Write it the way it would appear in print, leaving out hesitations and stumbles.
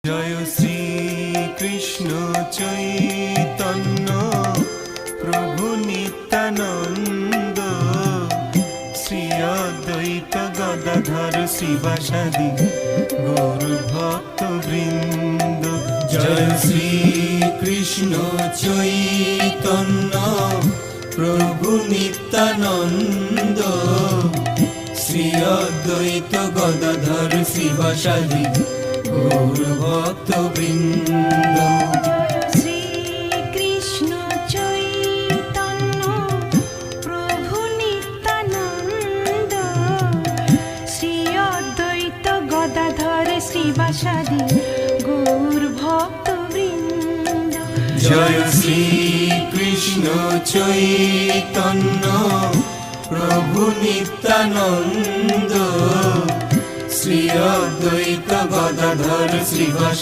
জয় শ্রী কৃষ্ণ চৈতন্য প্রভু নিত্যানন্দ, শ্রী অদ্বৈত গদাধর শিবাসাদি গৌর ভক্ত বৃন্দ। জয় শ্রী কৃষ্ণ চৈতন্য প্রভু নিত্যানন্দ, শ্রী অদ্বৈত গদাধর শিবাসাদি গৌর ভক্ত বৃন্দ। শ্রী কৃষ্ণ চৈতন্য প্রভু নিত্যানন্দ, শ্রী অদ্বৈত গদাধর শ্রীবাসাদি গৌর ভক্ত বৃন্দ। জয় শ্রী কৃষ্ণ চৈতন্য প্রভু নিত্যানন্দ, শ্রী অদ্বৈত গদাধর শ্রীবাসাদি